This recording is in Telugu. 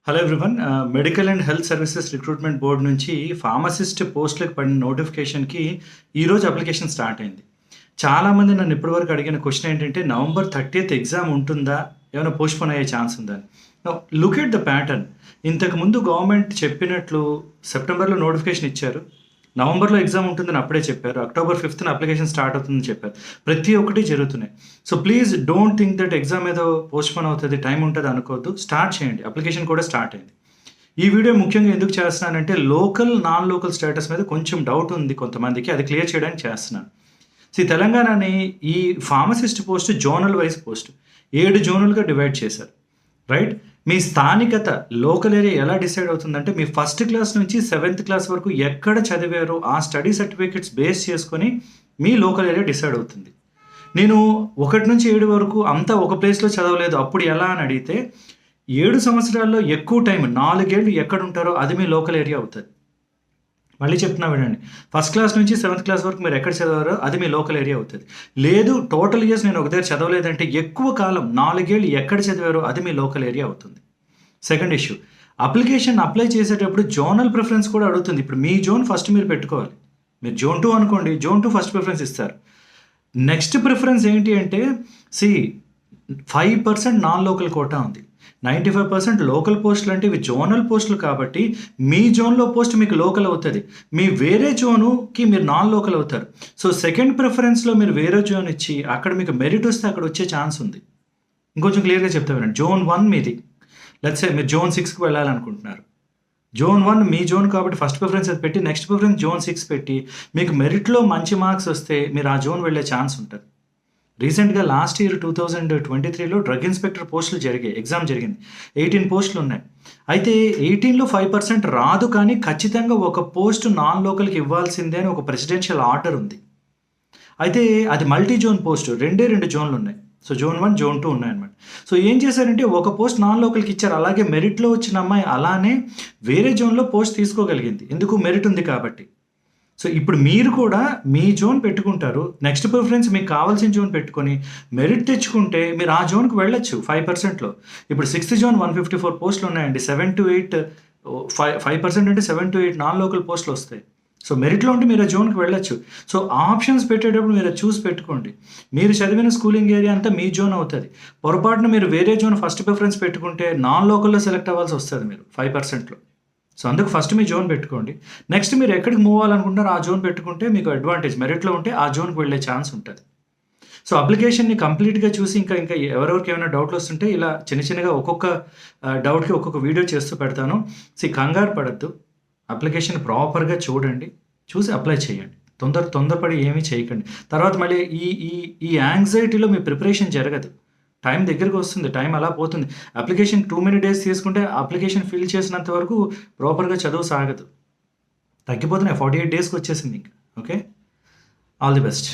Hello everyone. Medical and health services recruitment board నుంచి ఫార్మసిస్ట్ పోస్టులకు పడిన నోటిఫికేషన్‌కి ఈరోజు అప్లికేషన్ స్టార్ట్ అయింది. చాలామంది నన్ను ఇప్పటివరకు అడిగిన క్వెషన్ ఏంటంటే, నవంబర్ 30థ్ ఎగ్జామ్ ఉంటుందా? ఏమైనా పోస్ట్‌పోన్ అయ్యే ఛాన్స్ ఉందా అని. Now look at the pattern. ఇంతకుముందు గవర్నమెంట్ చెప్పినట్లు సెప్టెంబర్‌లో నోటిఫికేషన్ ఇచ్చారు. నవంబర్‌లో ఎగ్జామ్ ఉంటుందని అప్పుడే చెప్పారు. అక్టోబర్ 5థ్‌న అప్లికేషన్ స్టార్ట్ అవుతుందని చెప్పారు. ప్రతి ఒక్కటి జరుగుతున్నాయి. So please don't think that exam ఏదో పోస్ట్‌పోన్ అవుతది, టైం ఉంటది అనుకోవద్దు. స్టార్ట్ చేయండి. అప్లికేషన్ కూడా స్టార్ట్ అయింది. ఈ వీడియో ముఖ్యంగా ఎందుకు చేస్తున్నానంటే, లోకల్, నాన్ లోకల్ స్టేటస్ మీద కొంచెం డౌట్ ఉంది కొంతమందికి. అది క్లియర్ చేయడానికి చేస్తున్నాను. తెలంగాణని ఈ pharmacist post zonal wise post. 7 జోనులుగా డివైడ్ చేశారు. రైట్? మీ స్థానికత లోకల్ ఏరియా ఎలా డిసైడ్ అవుతుందంటే, మీ ఫస్ట్ క్లాస్ నుంచి 7th క్లాస్ వరకు ఎక్కడ చదివారో ఆ స్టడీ సర్టిఫికేట్స్ బేస్ చేసుకొని మీ లోకల్ ఏరియా డిసైడ్ అవుతుంది. నేను 1 నుంచి 7 వరకు అంతా ఒక ప్లేస్‌లో చదవలేదు. అప్పుడు ఎలా అని అడిగితే, 7 సంవత్సరాల్లో ఎక్కువ టైం 4 ఏళ్ళు ఎక్కడుంటారో అది మీ లోకల్ ఏరియా అవుతది. మళ్ళీ చెప్తున్నా వినండి. ఫస్ట్ క్లాస్ నుంచి 7th క్లాస్ వరకు మీరు ఎక్కడ చదివారో అది మీ లోకల్ ఏరియా అవుతది. లేదు టోటల్ ఇయర్స్ నేను ఒక దగ్గర చదవలేదంటే, ఎక్కువ కాలం 4 ఏళ్ళు ఎక్కడ చదివారో అది మీ లోకల్ ఏరియా అవుతుంది. సెకండ్ ఇష్యూ, అప్లికేషన్ అప్లై చేసేటప్పుడు జోనల్ ప్రిఫరెన్స్ కూడా అడుగుతుంది. ఇప్పుడు మీ జోన్ ఫస్ట్ మీరు పెట్టుకోవాలి. మీరు జోన్ 2 అనుకోండి, జోన్ 2 ఫస్ట్ ప్రిఫరెన్స్ ఇస్తారు. నెక్స్ట్ ప్రిఫరెన్స్ ఏంటి అంటే, సీ 5% నాన్ లోకల్ కోటా ఉంది. 95% లోకల్ పోస్టులు అంటే ఇవి జోనల్ పోస్టులు కాబట్టి, మీ జోన్‌లో పోస్ట్ మీకు లోకల్ అవుతది. మీ వేరే జోనుకి మీరు నాన్ లోకల్ అవుతారు. సో సెకండ్ ప్రిఫరెన్స్‌లో మీరు వేరే జోన్ ఇచ్చి, అక్కడ మీకు మెరిట్ వస్తే అక్కడ వచ్చే ఛాన్స్ ఉంది. ఇంకొంచెం క్లియర్‌గా చెప్తా వినండి. జోన్ 1 మీది. లెట్స్ సే మీరు జోన్ 6కి వెళ్ళాలనుకుంటున్నారు. జోన్ 1 మీ జోన్ కాబట్టి ఫస్ట్ ప్రిఫరెన్స్ అది పెట్టి, నెక్స్ట్ ప్రిఫరెన్స్ జోన్ 6 పెట్టి, మీకు మెరిట్‌లో మంచి మార్క్స్ వస్తే మీరు ఆ జోన్ వెళ్ళే ఛాన్స్ ఉంటది. రీసెంట్‌గా లాస్ట్ ఇయర్ 2023లో డ్రగ్ ఇన్స్‌పెక్టర్ పోస్టులు జరిగాయి. ఎగ్జామ్ జరిగింది. 18 పోస్టులు ఉన్నాయి. అయితే 18లో 5% రాదు, కానీ ఖచ్చితంగా ఒక పోస్ట్ నాన్ లోకల్‌కి ఇవ్వాల్సిందే అని ఒక ప్రెసిడెన్షియల్ ఆర్డర్ ఉంది. అయితే అది మల్టీ జోన్ పోస్ట్. 2 జోన్‌లు ఉన్నాయి. సో జోన్ 1, జోన్ 2 ఉన్నాయన్నమాట. సో ఏం చేశారంటే, ఒక పోస్ట్ నాన్ లోకల్‌కి ఇచ్చారు. అలాగే మెరిట్‌లో వచ్చిన అమ్మాయి అలానే వేరే జోన్‌లో పోస్ట్ తీసుకోగలిగింది. ఎందుకు? మెరిట్ ఉంది కాబట్టి. సో ఇప్పుడు మీరు కూడా మీ జోన్ పెట్టుకుంటారు. నెక్స్ట్ ప్రిఫరెన్స్ మీకు కావాల్సిన జోన్ పెట్టుకొని మెరిట్ తెచ్చుకుంటే మీరు ఆ జోన్‌కి వెళ్ళొచ్చు 5%లో. ఇప్పుడు 6th జోన్ 154 పోస్టులు ఉన్నాయండి. 7-8 5% అంటే 7-8 నాన్ లోకల్ పోస్టులు వస్తాయి. సో మెరిట్‌లో ఉంటే మీరు ఆ జోన్‌కి వెళ్ళొచ్చు. సో ఆప్షన్స్ పెట్టేటప్పుడు మీరు అది చూసి పెట్టుకోండి. మీరు చదివిన స్కూలింగ్ ఏరియా అంతా మీ జోన్ అవుతది. పొరపాటున మీరు వేరే జోన్ ఫస్ట్ ప్రిఫరెన్స్ పెట్టుకుంటే నాన్ లోకల్‌లో సెలెక్ట్ అవ్వాల్సి వస్తది మీరు 5%లో. సో అందుకు ఫస్ట్ మీ జోన్ పెట్టుకోండి. నెక్స్ట్ మీరు ఎక్కడికి మూవ్ అవ్వాలనుకుంటున్నారో ఆ జోన్ పెట్టుకుంటే మీకు అడ్వాంటేజ్. మెరిట్‌లో ఉంటే ఆ జోన్‌కి వెళ్ళే ఛాన్స్ ఉంటది. సో అప్లికేషన్‌ని కంప్లీట్‌గా చూసి ఇంకా ఎవరెవరికి ఏమైనా డౌట్‌లు వస్తుంటే ఇలా చిన్నగా ఒక్కొక్క డౌట్‌కి ఒక్కొక్క వీడియో చేస్తూ పెడతాను. కంగారు పడొద్దు. అప్లికేషన్ ప్రాపర్‌గా చూడండి. చూసి అప్లై చేయండి. తొందరపడి ఏమీ చేయకండి. తర్వాత మళ్ళీ ఈ ఈ ఈ యాంగ్జైటీలో మీ ప్రిపరేషన్ జరగదు. టైం దగ్గరికి వస్తుంది. టైం అలా పోతుంది. అప్లికేషన్ 2 మెనీ డేస్ తీసుకుంటే అప్లికేషన్ ఫిల్ చేసినంత వరకు ప్రాపర్‌గా చదువు సాగదు. తగ్గిపోతున్నాయి. 48 డేస్‌కి వచ్చేసింది ఇంక. ఓకే. All the best.